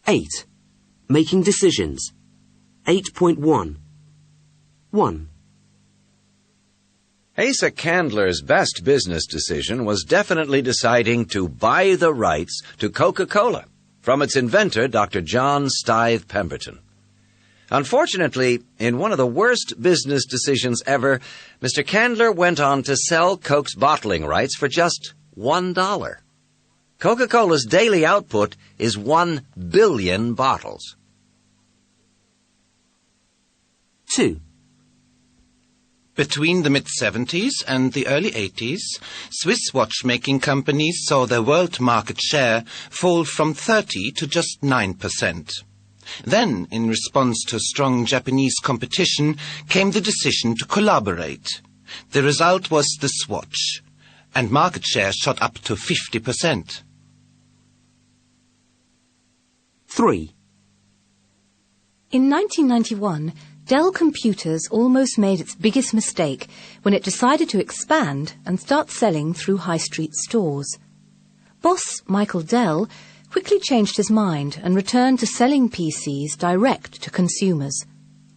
8. Making decisions. 8.1. 1. Asa Candler's best business decision was definitely deciding to buy the rights to Coca-Cola from its inventor, Dr. John Stuyve Pemberton. Unfortunately, in one of the worst business decisions ever, Mr. Candler went on to sell Coke's bottling rights for just $1. Coca-Cola's daily output is 1 billion bottles. 2. Between the mid-70s and the early 80s, Swiss watchmaking companies saw their world market share fall from 30 to just 9%. Then, in response to strong Japanese competition, came the decision to collaborate. The result was the Swatch, and market share shot up to 50%. 3. In 1991, Dell Computers almost made its biggest mistake when it decided to expand and start selling through high street stores. Boss Michael Dell quickly changed his mind and returned to selling PCs direct to consumers,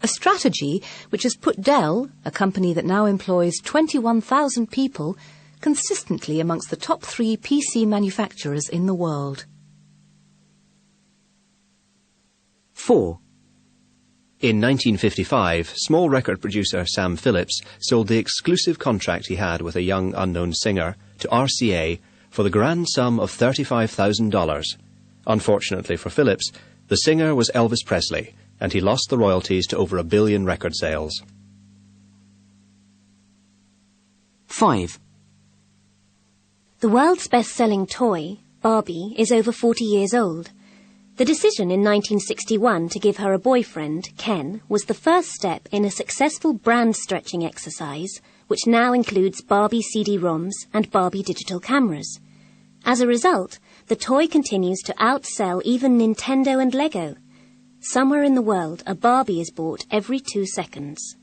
a strategy which has put Dell, a company that now employs 21,000 people, consistently amongst the top 3 PC manufacturers in the world. 4. In 1955, small record producer Sam Phillips sold the exclusive contract he had with a young unknown singer to RCA for the grand sum of $35,000. Unfortunately for Phillips, the singer was Elvis Presley, and he lost the royalties to over 1 billion record sales. 5. The world's best-selling toy, Barbie, is over 40 years old. The decision in 1961 to give her a boyfriend, Ken, was the first step in a successful brand-stretching exercise, which now includes Barbie CD-ROMs and Barbie digital cameras. As a result, the toy continues to outsell even Nintendo and Lego. Somewhere in the world, a Barbie is bought every 2 seconds.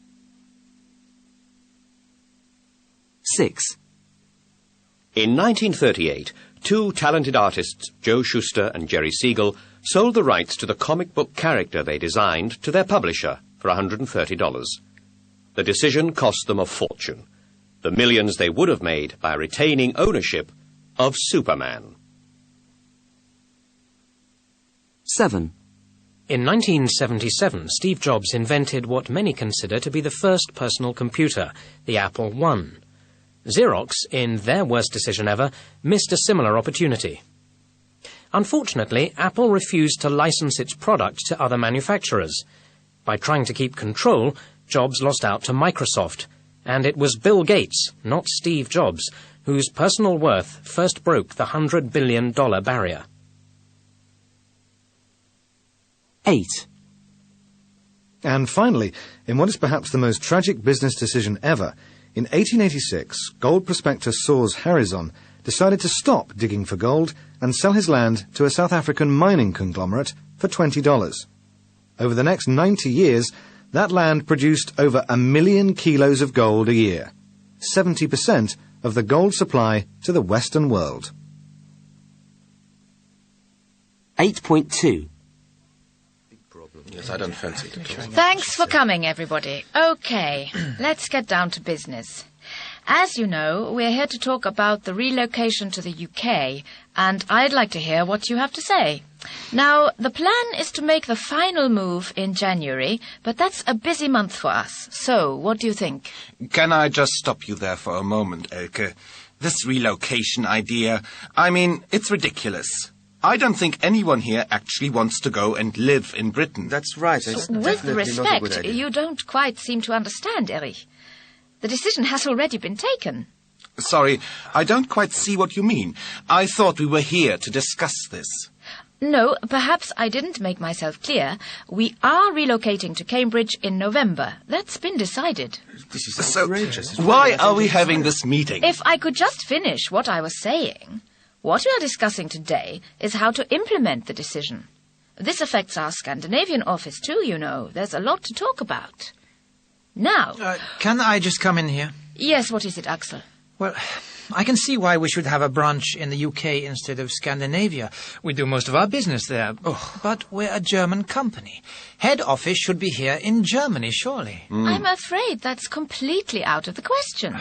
6. In 1938, 2 talented artists, Joe Shuster and Jerry Siegel, sold the rights to the comic book character they designed to their publisher for $130. The decision cost them a fortune, the millions they would have made by retaining ownership of Superman. 7. In 1977, Steve Jobs invented what many consider to be the first personal computer, the Apple I. Xerox, in their worst decision ever, missed a similar opportunity. Unfortunately, Apple refused to license its product to other manufacturers. By trying to keep control, Jobs lost out to Microsoft, and it was Bill Gates, not Steve Jobs, whose personal worth first broke the $100 billion barrier. 8. And finally, in what is perhaps the most tragic business decision ever, in 1886, gold prospector Soers Harrison decided to stop digging for gold and sell his land to a South African mining conglomerate for $20. Over the next 90 years, that land produced over 1 million kilos of gold a year, 70% of the gold supply to the Western world. 8.2. Yes, I don't fancy it. Thanks for coming, everybody. Okay, let's get down to business. As you know, we're here to talk about the relocation to the UK, and I'd like to hear what you have to say. Now, the plan is to make the final move in January, but that's a busy month for us. So, what do you think? Can I just stop you there for a moment, Elke? This relocation idea, I mean, it's ridiculous. I don't think anyone here actually wants to go and live in Britain. That's right. With respect, you don't quite seem to understand, Erich. The decision has already been taken. Sorry, I don't quite see what you mean. I thought we were here to discuss this. No, perhaps I didn't make myself clear. We are relocating to Cambridge in November. That's been decided. This is outrageous. So, why are we having this meeting? If I could just finish what I was saying. What we are discussing today is how to implement the decision. This affects our Scandinavian office too, you know. There's a lot to talk about. Now... Can I just come in here? Yes, what is it, Axel? Well, I can see why we should have a branch in the UK instead of Scandinavia. We do most of our business there. But we're a German company. Head office should be here in Germany, surely. I'm afraid that's completely out of the question.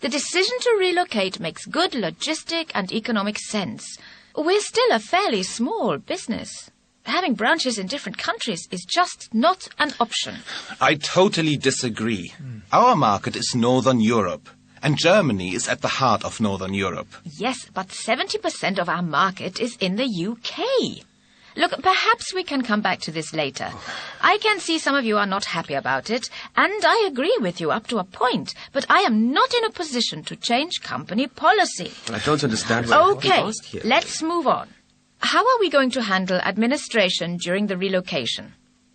The decision to relocate makes good logistic and economic sense. We're still a fairly small business. Having branches in different countries is just not an option. I totally disagree. Our market is Northern Europe, and Germany is at the heart of Northern Europe. Yes, but 70% of our market is in the UK. Look, perhaps we can come back to this later. I can see some of you are not happy about it, and I agree with you up to a point, but I am not in a position to change company policy. I don't understand. Okay, let's move on. How are we going to handle administration during the relocation?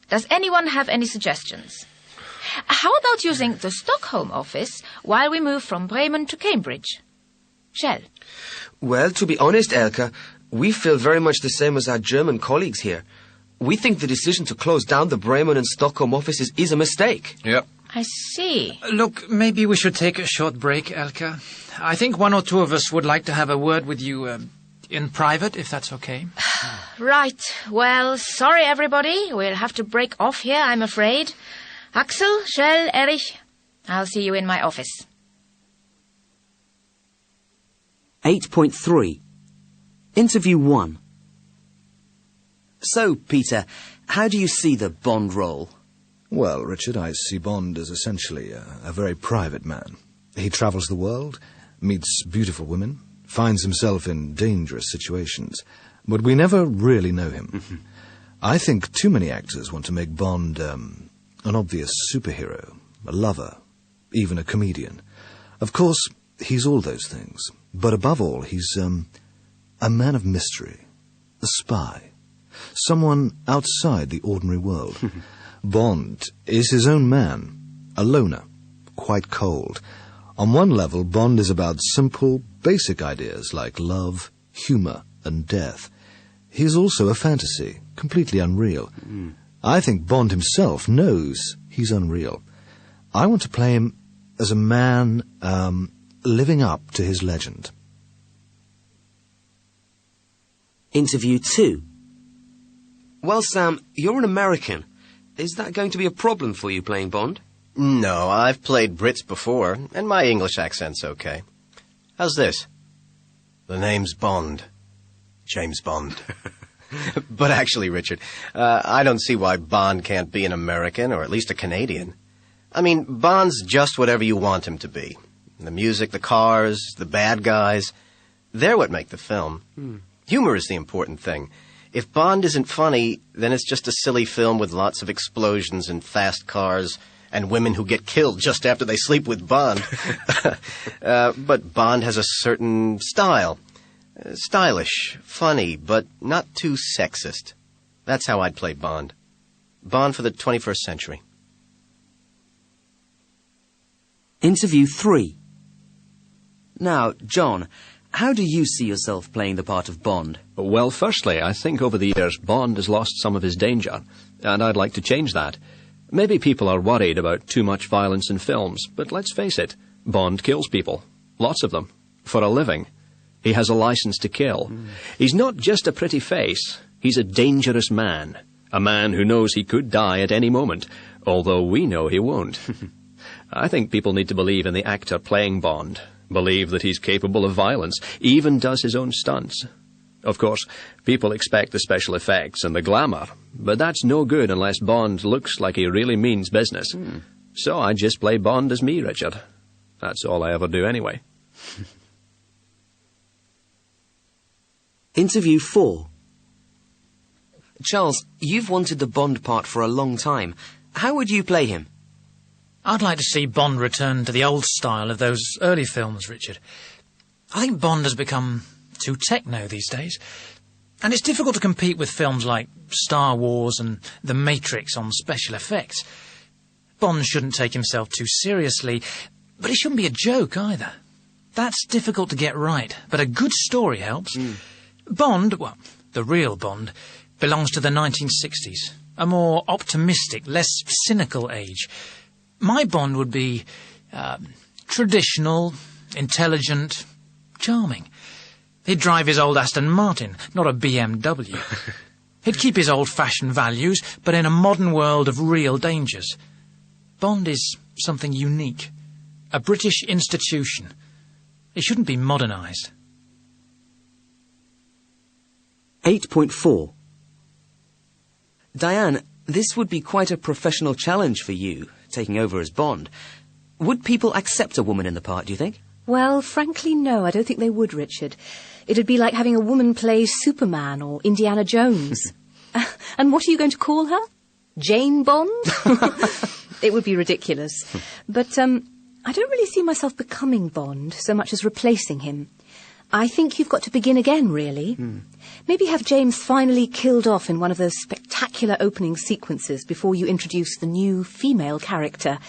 Does anyone have any suggestions? How about using the Stockholm office while we move from Bremen to Cambridge? Shell? Well, to be honest, Elke, we feel very much the same as our German colleagues here. We think the decision to close down the Bremen and Stockholm offices is a mistake. Yep. I see. Look, maybe we should take a short break, Elke. I think one or two of us would like to have a word with you in private, if that's okay. Right. Well, sorry, everybody. We'll have to break off here, I'm afraid. Axel, Shell, Erich, I'll see you in my office. 8.3. Interview 1. So, Peter, how do you see the Bond role? Well, Richard, I see Bond as essentially a very private man. He travels the world, meets beautiful women, finds himself in dangerous situations, but we never really know him. I think too many actors want to make Bond an obvious superhero, a lover, even a comedian. Of course, he's all those things, but above all, he's a man of mystery, a spy, someone outside the ordinary world. Bond is his own man, a loner, quite cold. On one level, Bond is about simple, basic ideas like love, humour, and death. He's also a fantasy, completely unreal. I think Bond himself knows he's unreal. I want to play him as a man living up to his legend. Interview 2. Well, Sam, you're an American. Is that going to be a problem for you playing Bond? No, I've played Brits before, and my English accent's okay. How's this? The name's Bond. James Bond. But actually, Richard, I don't see why Bond can't be an American, or at least a Canadian. I mean, Bond's just whatever you want him to be. The music, the cars, the bad guys, they're what make the film. Humor is the important thing. If Bond isn't funny, then it's just a silly film with lots of explosions and fast cars and women who get killed just after they sleep with Bond. But Bond has a certain style. Stylish, funny, but not too sexist. That's how I'd play Bond. Bond for the 21st century. Interview 3. Now, John, how do you see yourself playing the part of Bond? Well, firstly, I think over the years Bond has lost some of his danger, and I'd like to change that. Maybe people are worried about too much violence in films, but let's face it, Bond kills people. Lots of them. For a living. He has a license to kill. He's not just a pretty face. He's a dangerous man. A man who knows he could die at any moment, although we know he won't. I think people need to believe in the actor playing Bond. Believe that he's capable of violence, even does his own stunts. Of course, people expect the special effects and the glamour, but that's no good unless Bond looks like he really means business. So I just play Bond as me, Richard. That's all I ever do anyway. Interview 4. Charles, you've wanted the Bond part for a long time. How would you play him? I'd like to see Bond return to the old style of those early films, Richard. I think Bond has become too techno these days. And it's difficult to compete with films like Star Wars and The Matrix on special effects. Bond shouldn't take himself too seriously, but he shouldn't be a joke either. That's difficult to get right, but a good story helps. Bond, well, the real Bond, belongs to the 1960s, a more optimistic, less cynical age. My Bond would be traditional, intelligent, charming. He'd drive his old Aston Martin, not a BMW. He'd keep his old-fashioned values, but in a modern world of real dangers. Bond is something unique. A British institution. It shouldn't be modernised. 8.4. Diane, this would be quite a professional challenge for you, taking over as Bond. Would people accept a woman in the part, do you think? Well, frankly, no, I don't think they would, Richard. It'd be like having a woman play Superman or Indiana Jones. And what are you going to call her? Jane Bond? It would be ridiculous. But I don't really see myself becoming Bond so much as replacing him. I think you've got to begin again, really. Maybe have James finally killed off in one of those spectacular opening sequences before you introduce the new female character.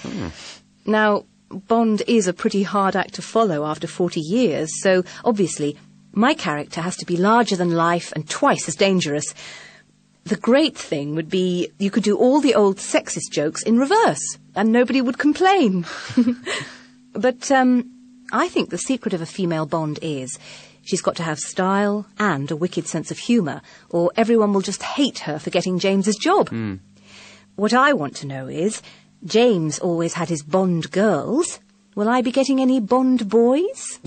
Now, Bond is a pretty hard act to follow after 40 years, so obviously my character has to be larger than life and twice as dangerous. The great thing would be you could do all the old sexist jokes in reverse, and nobody would complain. But I think the secret of a female Bond is she's got to have style and a wicked sense of humour, or everyone will just hate her for getting James's job. What I want to know is, James always had his Bond girls. Will I be getting any Bond boys?